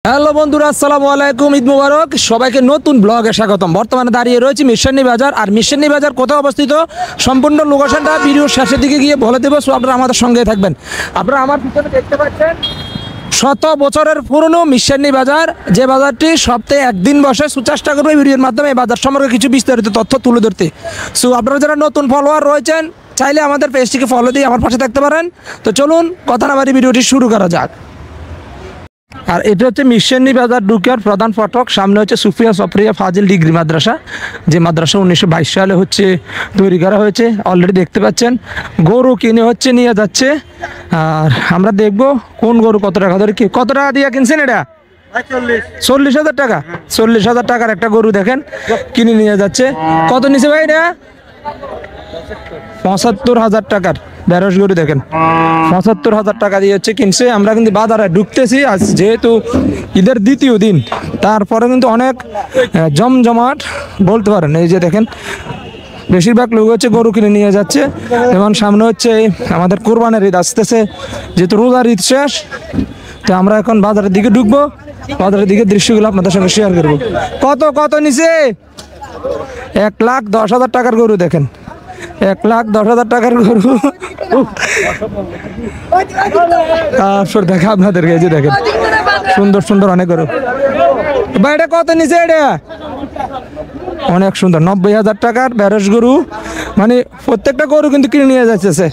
Hello বন্ধুরা, আসসালামু আলাইকুম, ঈদ মুবারক। সবাইকে নতুন ব্লগে স্বাগতম। বর্তমানে দাঁড়িয়ে রয়েছে মিরসানি বাজার। আর মিরসানি বাজার কোথায় অবস্থিত, সম্পূর্ণ লোকেশনটা ভিডিওর শেষের দিকে গিয়ে বলে দেবো। সো আপনারা আমাদের সঙ্গে থাকবেন। আপনারা আমার পিছনে দেখতে পাচ্ছেন শত বছরের পুরনো মিরসানি বাজার, যে বাজারটি সপ্তাহে একদিন বসে। চেষ্টা করবো ভিডিওর মাধ্যমে এই বাজার সম্পর্কে কিছু বিস্তারিত তথ্য তুলে ধরতে। সো আপনারা যারা নতুন ফলোয়ার রয়েছেন, চাইলে আমাদের পেজটিকে ফলো দিয়ে আমার পাশে থাকতে পারেন। তো চলুন কথা না বাড়ি ভিডিওটি শুরু করা যাক। আর এটা হচ্ছে মিরসানি বাজার ঢুকার প্রধান ফটক। সামনে হচ্ছে সুফিয়া সফরিয়া ফাজিল ডিগ্রি মাদ্রাসা, যে মাদ্রাসা 1922 সালে হচ্ছে তৈরি করা হয়েছে। অলরেডি দেখতে পাচ্ছেন গরু কিনে হচ্ছে নিয়ে যাচ্ছে। আর আমরা দেখব কোন গরু কত টাকা ধরে, কত টাকা দিয়ে কিনছেন এটা? 40,000 টাকা। 40,000 টাকার একটা গরু দেখেন কিনে নিয়ে যাচ্ছে। কত নিচে ভাই এটা? 75,000 টাকার বেরস গরু দেখেন, 75,000 টাকা দিয়ে হচ্ছে কিনছে। আমরা কিন্তু বাজারে ঢুকতেছি আজ, যেহেতু ঈদের দ্বিতীয় দিন, তারপরে কিন্তু অনেক জমজমাট বলতে পারেন। এই যে দেখেন বেশিরভাগ লোক হচ্ছে গরু কিনে নিয়ে যাচ্ছে। যেমন সামনে হচ্ছে আমাদের কোরবানের ঈদ আসতেছে, যেহেতু রোজার ঈদ শেষ, তো আমরা এখন বাজারের দিকে ঢুকবো। বাজারের দিকে দৃশ্যগুলো আপনাদের সঙ্গে শেয়ার করবো। কত কত নিচে? 1,10,000 টাকার গরু দেখেন, 1,10,000 টাকার গরু। তারপর দেখা আপনাদেরকে, এই যে দেখেন সুন্দর সুন্দর অনেক গরু। ভাই এটা কত নিচে? এটা অনেক সুন্দর, 90,000 টাকার বেরস গরু। মানে প্রত্যেকটা গরু কিন্তু কিনে নিয়ে যাচ্ছে,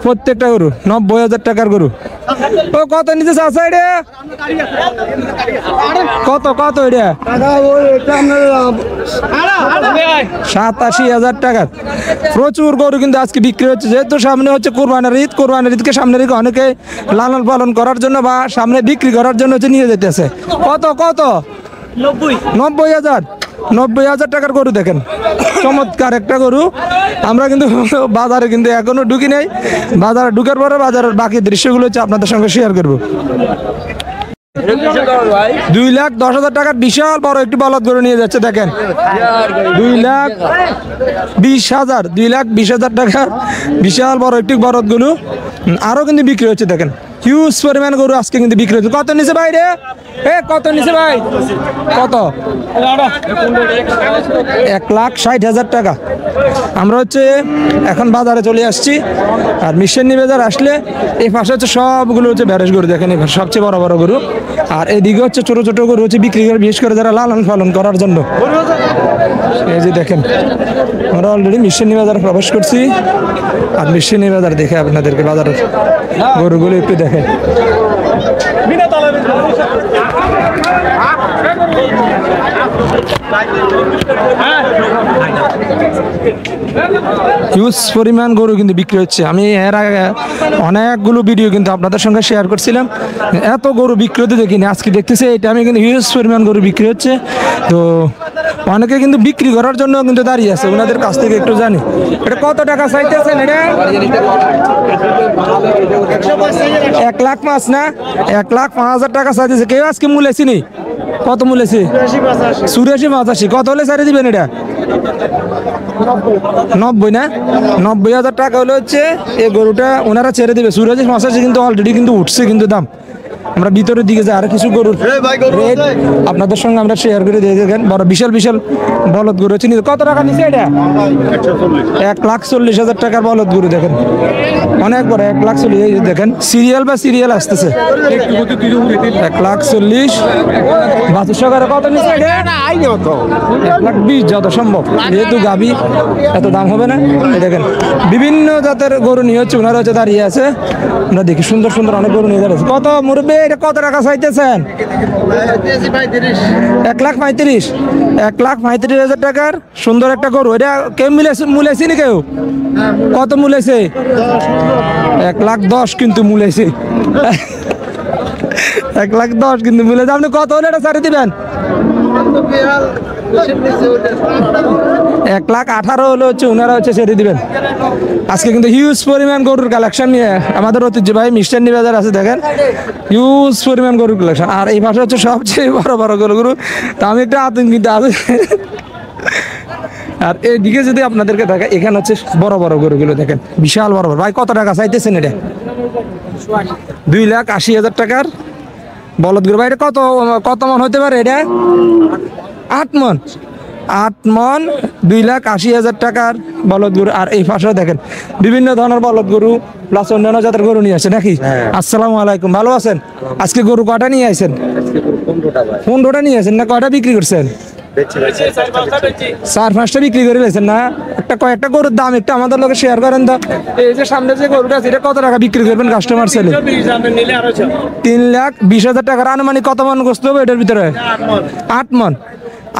প্রত্যেকটা গরু 90,000 টাকার গরু। ও কত নিচে চাষা এটা? কত কত এটা? 87,000 টাকার। প্রচুর গরু কিন্তু আজকে বিক্রি হচ্ছে, যেহেতু সামনে হচ্ছে কোরবানের ঈদ। কোরবানের ঈদকে সামনে রেখে অনেকে লালন পালন করার জন্য বা সামনে বিক্রি করার জন্য হচ্ছে নিয়ে যেতেছে। কত কত? 90,000। 90,000 টাকার গরু দেখেন, চমৎকার একটা গরু। আমরা কিন্তু বাজারে কিন্তু এখনো ঢুকি নাই। বাজারে ঢুকার পরে বাজারের বাকি দৃশ্যগুলো হচ্ছে আপনাদের সঙ্গে শেয়ার করবো। 2,10,000 টাকার বিশাল বড় একটি বলদ গরু নিয়ে যাচ্ছে দেখেন, 2,20,000 2,20,000 টাকার বিশাল বড় একটি বলদ গরু। আরো কিন্তু বিক্রি হচ্ছে দেখেন, হিউজ পরিমাণ গরু আজকে কিন্তু বিক্রি হচ্ছে। কত নিচে ভাই রে? কত নিচে ভাই? কত? 1,60,000 টাকা। আমরা হচ্ছে এখন বাজারে চলে আসছি। আর মিরসানি বাজার আসলে এই পাশে হচ্ছে সবগুলো হচ্ছে বেরস গরু দেখেন, এই সবচেয়ে বড় বড় গরু। আর এদিকে হচ্ছে ছোট ছোট গরু হচ্ছে বিক্রি করে, বিশেষ করে যারা লালন পালন করার জন্য। এই যে দেখেন আমরা অলরেডি মিরসানি বাজারে প্রবেশ করছি। আর মিরসানি বাজার দেখে আপনাদেরকে বাজারের গরুগুলো একটু দেখেন। হিউজ পরিমাণ গরু কিন্তু বিক্রি হচ্ছে। আমি এর আগে অনেকগুলো ভিডিও কিন্তু আপনাদের সঙ্গে শেয়ার করছিলাম, এত গরু বিক্রি হতে দেখিনি। আজকে দেখতেছি এটা আমি কিন্তু হিউজ পরিমাণ গরু বিক্রি হচ্ছে। তো অনেকে কিন্তু বিক্রি করার জন্য কিন্তু দাঁড়িয়ে আছে, ওনাদের কাছ থেকে একটু জানি এটা কত টাকা চাইতেছেন? এটা 1,05,000 না, 1,05,000 টাকা চাইতেছে। কেউ আজকে মূলেছি নি? কত মূলেছি? 84-85। কত হলে ছাড়ে দিবেন এটা? 90 না? 90,000 টাকা হলে হচ্ছে এই গরুটা ওনারা ছেড়ে দিবে। 84-85 কিন্তু অলরেডি কিন্তু উঠছে কিন্তু দাম। আমরা ভিতরের দিকে যাই, আর কিছু গরুর রেট আপনাদের সঙ্গে আমরা শেয়ার করে দিয়ে দেখেন। বড় বিশাল বিশাল বলদ গরু হচ্ছে। কত টাকা নিচে এটা? 1,40,000 টাকার বলদ গরু দেখেন, অনেক বড়। 1,40,000 দেখেন, সিরিয়াল বা সিরিয়াল আসতেছে। 1,40,000 বাছুর সহকারে। কত নিচে এটা? 1,20,000 যত সম্ভব, যেহেতু গাভী এত দাম হবে না। দেখেন বিভিন্ন জাতের গরু নিয়ে হচ্ছে ওনারা হচ্ছে দাঁড়িয়ে আছে। আমরা দেখি সুন্দর সুন্দর অনেক গরু নিয়ে দাঁড়িয়েছে। কত মুরব্বী এটা কত টাকা চাইতেছেন? 1,35,000। 1,35,000 টাকার সুন্দর একটা গরু। এটা কেউ মূলেছি নি? কেউ কত মূলেছে? 1,10,000 কিন্তু মূলেছে। 1,10,000 কিন্তু মূলেছে। আপনি কত হলে এটা ছাড়ে দিবেন? 1,18,000 হলে হচ্ছে ওনারা হচ্ছে ছেড়ে দিবেন। আজকে কিন্তু হিউজ পরিমাণ গরুর কালেকশন নিয়ে আমাদের ঐতিহ্যবাহী মিরসানি বাজার আছে দেখেন, হিউজ পরিমাণ গরুর কালেকশন। আর এই পাশে হচ্ছে সবচেয়ে বড় বড় গরু। তা আমি একটা আতঙ্কিত আছি। আর এইদিকে যদি আপনাদেরকে দেখা, এখানে হচ্ছে বড় বড় গরুগুলো দেখেন, বিশাল বড় বড়। ভাই কত টাকা চাইতেছেন এটা? 2,80,000 টাকার বলদ গরু ভাই, এটা কত কত মন হতে পারে এটা? 8 মন। 8 মন 2,80,000 টাকার বলদ গরু। আর এই পাশে দেখেন বিভিন্ন ধরনের বলদ গরু প্লাস অন্যান্য জাতের গরু নিয়ে আসে নাকি? আসসালামু আলাইকুম, ভালো আছেন? আজকে গরু কয়টা নিয়ে আসেন? 15টা নিয়ে আসেন না? কয়টা বিক্রি করছেন? 4-5টা বিক্রি করে লেছেন না? কয়েকটা গরুর দাম একটু আমাদের লোকে শেয়ার করেন তো। এই যে সামনে যে গরুটা আছে এটা কত টাকা বিক্রি করবেন কাস্টমার ছেলে? 3,20,000 টাকার। আনুমানিক কত মন গোস্ত হবে এটার ভিতরে? 8 মন।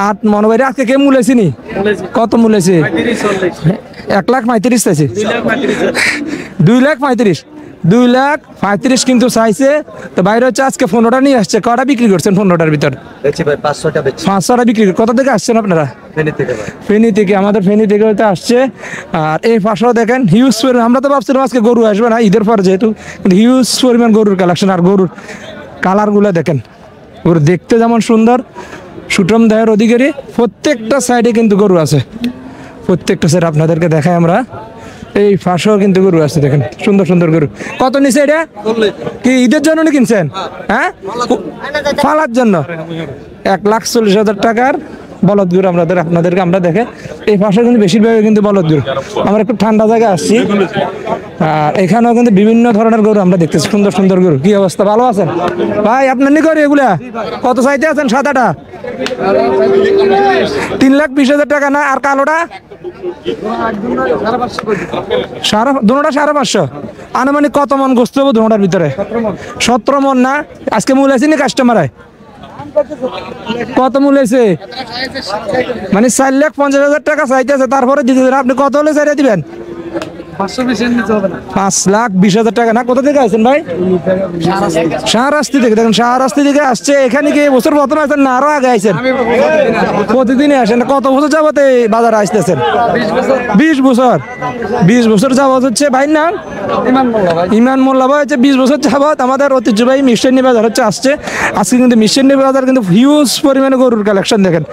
8 মন ভাই, আজকে কে মূলেছি নি? কত মূলেছি? 1,35,000 চাইছে। 2,35,000। 2,35,000 কিন্তু চাইছে। তো বাইরে হচ্ছে আজকে 15টা নিয়ে আসছে। কটা বিক্রি করছেন 15টার ভিতর? 5-6টা বিক্রি। কোথা থেকে আসছেন আপনারা? ফেনী থেকে। আমাদের ফেনী থেকে হয়তো আসছে। আর এই পাশেও দেখেন হিউজ পরিমাণ। আমরা তো ভাবছিলাম আজকে গরু আসবে না ঈদের পর, যেহেতু হিউজ পরিমাণ গরুর কালেকশন। আর গরুর কালারগুলো দেখেন, গরু দেখতে যেমন সুন্দর, সুঠম দেহের অধিকারী। প্রত্যেকটা সাইডে কিন্তু গরু আছে, প্রত্যেকটা সাইড আপনাদেরকে দেখাই আমরা। এই পাশেও কিন্তু গরু আছে, দেখেন সুন্দর সুন্দর গরু। কত নিছে এটা? কি ঈদের জন্য কিনছেন? হ্যাঁ, ফালার জন্য। 1,40,000 টাকার বলদ গরু আপনাদেরকে আমরা দেখে। এই পাশে কিন্তু বেশিরভাগ কিন্তু বলদ গরু। আমরা একটু ঠান্ডা জায়গায় আসছি, আর এখানেও কিন্তু বিভিন্ন ধরনের গরু আমরা দেখতেছি, সুন্দর সুন্দর গরু। কি অবস্থা, ভালো আছেন ভাই? আপনার নিকট এগুলা কত চাইতে আছেন? সাদাটা 3,20,000 টাকা না? আর কালোটা দুটোটা 550। আনুমানিক কত মন গোস্ত হবে দুটোটার ভিতরে? 17 মন না? আজকে মূল আছে নি কাস্টমারে? কত মূল আছে? মানে 4,50,000 টাকা চাইতেছে, তারপরে দিতে আপনি কত হলে চাইতে দিবেন? 5,20,000 টাকা না? কোথা থেকে আসছেন ভাই? শাহরাস্তি থেকে। দেখেন শাহরাস্তি থেকে আসছে। এখানে কি বছর প্রথম আসেন না আরো আগে আসেন? প্রতিদিনই আসেন। কত বছর যাবত এই বাজারে আসতেছেন? 20 বছর। 20 বছর যাবত হচ্ছে ভাই নাম ইমান মোল্লা ভাই হচ্ছে 20 বছর যাবত আমাদের ঐতিহ্যবাহী মিষ্টান্নি বাজার হচ্ছে আসছে। আজকে কিন্তু মিষ্টান্নি বাজার কিন্তু হিউজ পরিমাণে গরুর কালেকশন দেখেন।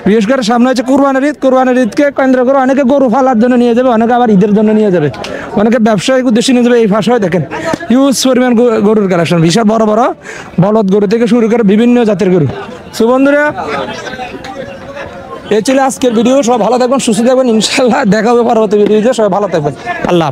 বিশেষ করে সামনে হচ্ছে কুরবানির ঈদ। কুরবানির ঈদকে কেন্দ্র করে অনেকে গরু ফালার জন্য নিয়ে যাবে, অনেকে আবার ঈদের জন্য নিয়ে যাবে, অনেকে ব্যবসায়িক উদ্দেশ্যে নিয়ে যাবে। এই ভাষায় দেখেন হিউজ পরিমাণ গরুর কালেকশন, বিশাল বড় বড় বলদ গরু থেকে শুরু করে বিভিন্ন জাতের গরু। সো বন্ধুরা, এই ছিল আজকের ভিডিও। সব ভালো থাকবেন, সুস্থ থাকবেন, ইনশাল্লাহ দেখা হবে পরবর্তী ভিডিওতে। সবাই ভালো থাকবেন, আল্লাহ।